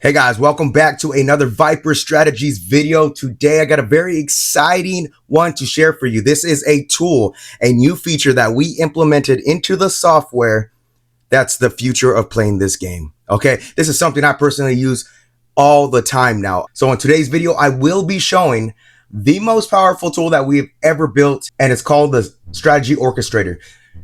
Hey guys, welcome back to another Viper Strategies video. Today I got a very exciting one to share for you. This is a tool, a new feature that we implemented into the software that's the future of playing this game. Okay, this is something I personally use all the time now. So in today's video, I will be showing the most powerful tool that we've ever built, and it's called the Strategy Orchestrator.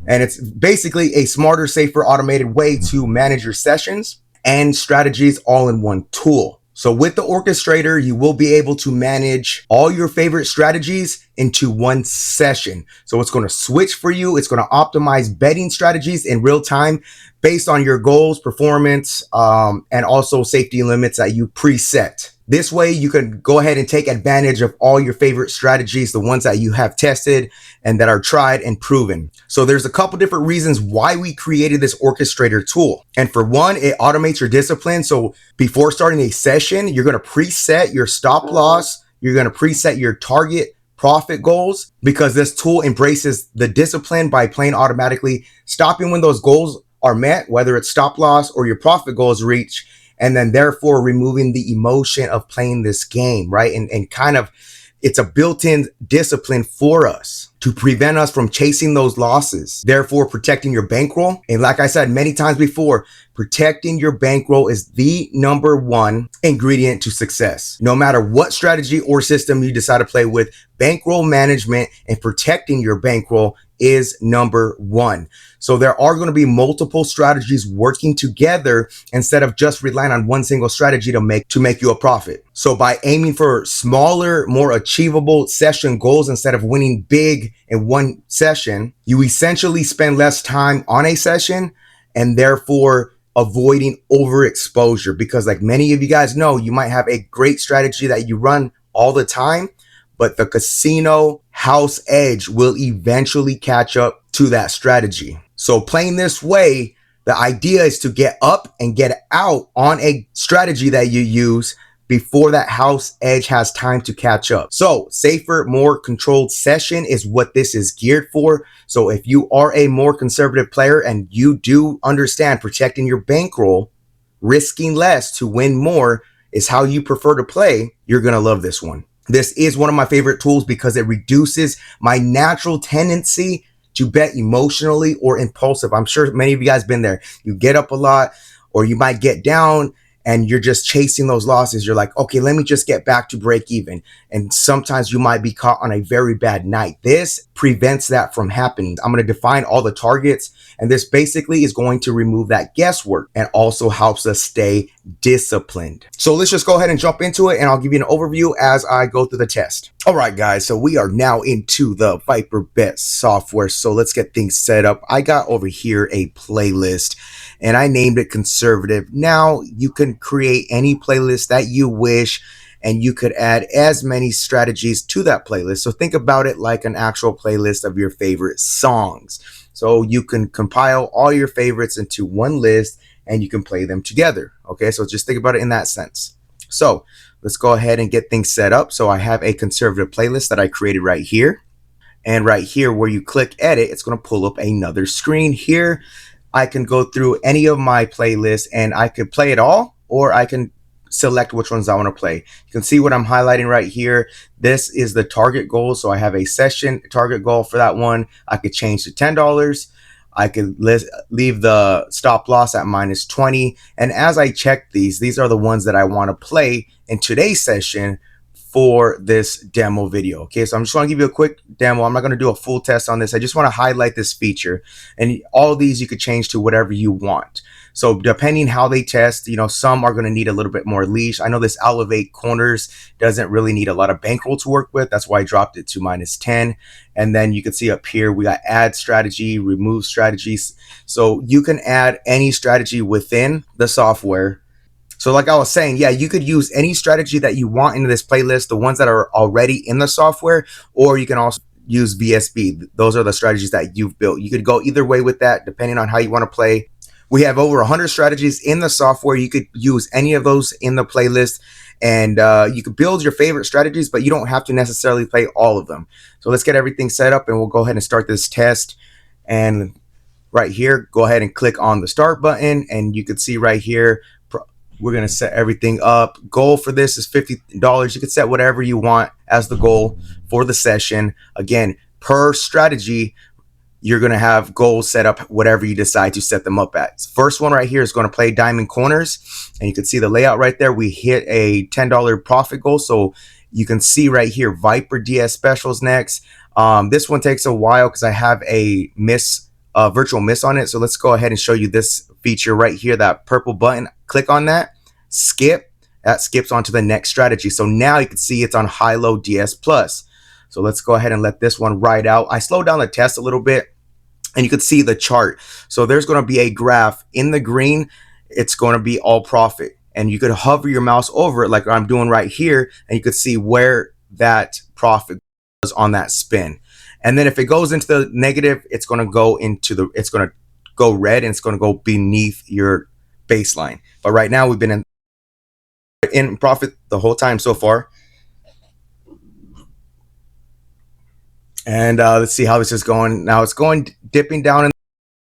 And it's basically a smarter, safer, automated way to manage your sessions and strategies all in one tool. So with the orchestrator, you will be able to manage all your favorite strategies into one session. So it's going to switch for you. It's going to optimize betting strategies in real time based on your goals, performance, and also safety limits that you preset. This way you can go ahead and take advantage of all your favorite strategies, the ones that you have tested and that are tried and proven. So there's a couple different reasons why we created this orchestrator tool. And for one, it automates your discipline. So before starting a session, you're going to preset your stop loss. You're going to preset your target profit goals, because this tool embraces the discipline by playing automatically, stopping when those goals are met, whether it's stop loss or your profit goals reach, and then therefore removing the emotion of playing this game, right? And kind of, it's a built-in discipline for us to prevent us from chasing those losses, therefore protecting your bankroll. And like I said many times before, protecting your bankroll is the number one ingredient to success. No matter what strategy or system you decide to play with, bankroll management and protecting your bankroll is number one. So there are going to be multiple strategies working together instead of just relying on one single strategy to make you a profit. So by aiming for smaller, more achievable session goals instead of winning big in one session, you essentially spend less time on a session and therefore avoiding overexposure. Because like many of you guys know, you might have a great strategy that you run all the time, but the casino house edge will eventually catch up to that strategy. So playing this way, the idea is to get up and get out on a strategy that you use before that house edge has time to catch up. So safer, more controlled session is what this is geared for. So if you are a more conservative player and you do understand protecting your bankroll, risking less to win more is how you prefer to play, you're going to love this one. This is one of my favorite tools because it reduces my natural tendency to bet emotionally or impulsive. I'm sure many of you guys been there. You get up a lot, or you might get down and you're just chasing those losses. You're like, okay, let me just get back to break even. And sometimes you might be caught on a very bad night. This prevents that from happening. I'm going to define all the targets, and this basically is going to remove that guesswork and also helps us stay disciplined. So let's just go ahead and jump into it, and I'll give you an overview as I go through the test. All right, guys, so we are now into the Viper Bet software. So let's get things set up. I got over here a playlist, and I named it Conservative. Now you can create any playlist that you wish, and you could add as many strategies to that playlist. So think about it like an actual playlist of your favorite songs. So you can compile all your favorites into one list and you can play them together. Okay, so just think about it in that sense. So let's go ahead and get things set up. So I have a conservative playlist that I created right here. And right here where you click edit, it's going to pull up another screen. Here I can go through any of my playlists and I could play it all, or I can select which ones I want to play. You can see what I'm highlighting right here. This is the target goal. So I have a session target goal for that one. I could change to $10. I could leave the stop loss at -20. And as I check these are the ones that I want to play in today's session for this demo video. Okay, so I'm just want to give you a quick demo. I'm not going to do a full test on this. I just want to highlight this feature, and all these you could change to whatever you want. So depending how they test, you know, some are going to need a little bit more leash. I know this elevate corners doesn't really need a lot of bankroll to work with. That's why I dropped it to -10. And then you can see up here, we got add strategy, remove strategies. So you can add any strategy within the software. So like I was saying, yeah, you could use any strategy that you want into this playlist, the ones that are already in the software, or you can also use VSB. Those are the strategies that you've built. You could go either way with that, depending on how you want to play. We have over 100 strategies in the software. You could use any of those in the playlist, and you could build your favorite strategies, but you don't have to necessarily play all of them. So let's get everything set up, and we'll go ahead and start this test. And right here, go ahead and click on the start button, and you can see right here, We're going to set everything up. Goal for this is $50. You can set whatever you want as the goal for the session. Again, per strategy, you're going to have goals set up whatever you decide to set them up at. First one right here is going to play diamond corners, and you can see the layout right there. We hit a $10 profit goal, so you can see right here Viper DS specials next. This one takes a while because I have a virtual miss on it. So let's go ahead and show you this feature right here, that purple button. Click on that, skip. That skips onto the next strategy. So now you can see it's on high-low DS plus. So let's go ahead and let this one ride out. I slowed down the test a little bit, and you can see the chart. So there's going to be a graph in the green. It's going to be all profit, and you could hover your mouse over it like I'm doing right here, and you could see where that profit was on that spin. And then if it goes into the negative, it's going to go red, and it's going to go beneath your baseline. But right now we've been in profit the whole time so far. And let's see how this is going. Now it's dipping down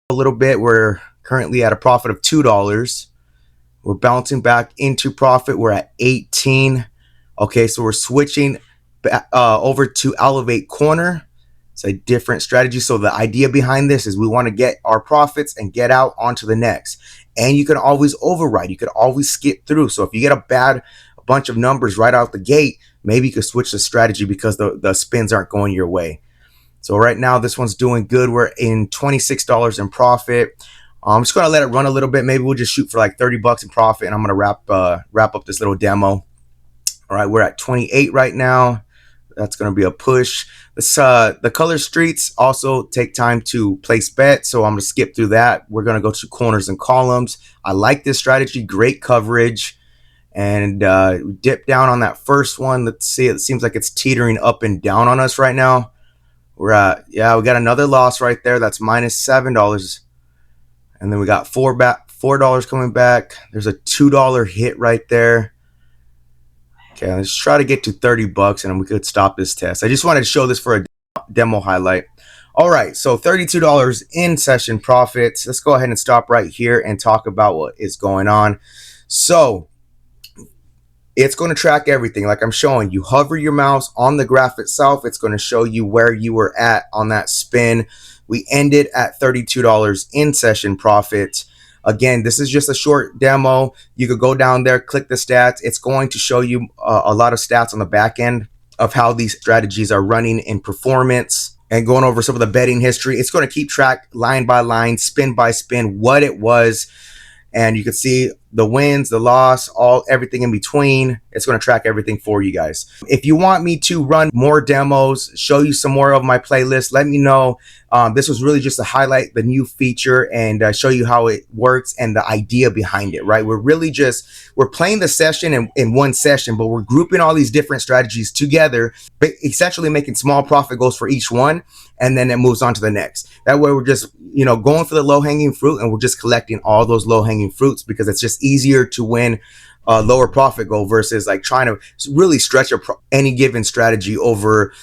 a little bit. We're currently at a profit of $2. We're bouncing back into profit. We're at 18. Okay, so we're switching over to elevate corner. It's a different strategy. So the idea behind this is we want to get our profits and get out onto the next. And you can always override. You could always skip through. So if you get a bunch of numbers right out the gate, maybe you could switch the strategy because the spins aren't going your way. So right now, this one's doing good. We're in $26 in profit. I'm just going to let it run a little bit. Maybe we'll just shoot for like $30 in profit, and I'm going to wrap up this little demo. All right, we're at 28 right now. That's going to be a push. The color streets also take time to place bets, so I'm going to skip through that. We're going to go to corners and columns. I like this strategy. Great coverage. And dip down on that first one. Let's see. It seems like it's teetering up and down on us right now. We got another loss right there. That's minus $7. And then we got $4 coming back. There's a $2 hit right there. Okay, let's try to get to $30 and then we could stop this test. I just wanted to show this for a demo highlight. All right, so $32 in session profits. Let's go ahead and stop right here and talk about what is going on. So it's going to track everything like I'm showing you. Hover your mouse on the graph itself. It's going to show you where you were at on that spin. We ended at $32 in session profit. Again, this is just a short demo. You could go down there, click the stats. It's going to show you a lot of stats on the back end of how these strategies are running in performance and going over some of the betting history. It's going to keep track line by line, spin by spin, what it was. And you can see the wins, the loss, everything in between. It's going to track everything for you guys. If you want me to run more demos, show you some more of my playlist, let me know. This was really just to highlight the new feature and show you how it works and the idea behind it, right? We're playing the session in one session, but we're grouping all these different strategies together, but essentially making small profit goals for each one. And then it moves on to the next. That way we're just, going for the low-hanging fruit, and we're just collecting all those low-hanging fruits because it's just easier to win a lower profit goal versus like trying to really stretch any given strategy over,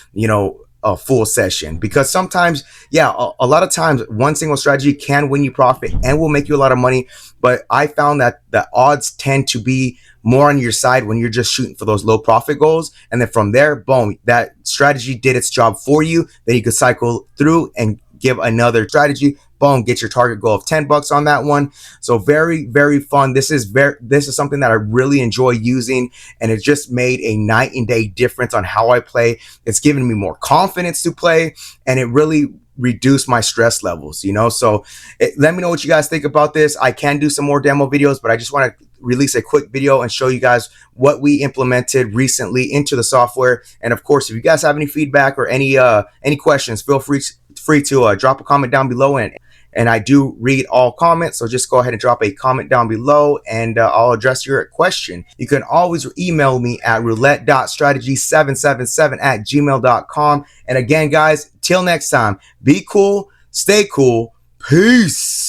a full session. Because sometimes, a lot of times one single strategy can win you profit and will make you a lot of money. But I found that the odds tend to be more on your side when you're just shooting for those low profit goals. And then from there, boom, that strategy did its job for you. Then you could cycle through and give another strategy. Boom, get your target goal of $10 on that one. So very, very fun. This is something that I really enjoy using, and it just made a night and day difference on how I play. It's given me more confidence to play, and it really reduced my stress levels, So let me know what you guys think about this. I can do some more demo videos, but I just want to release a quick video and show you guys what we implemented recently into the software. And of course, if you guys have any feedback or any questions, feel free to drop a comment down below, and I do read all comments, so just go ahead and drop a comment down below and I'll address your question. You can always email me at roulette.strategy777@gmail.com. And again, guys, till next time, be cool, stay cool, peace.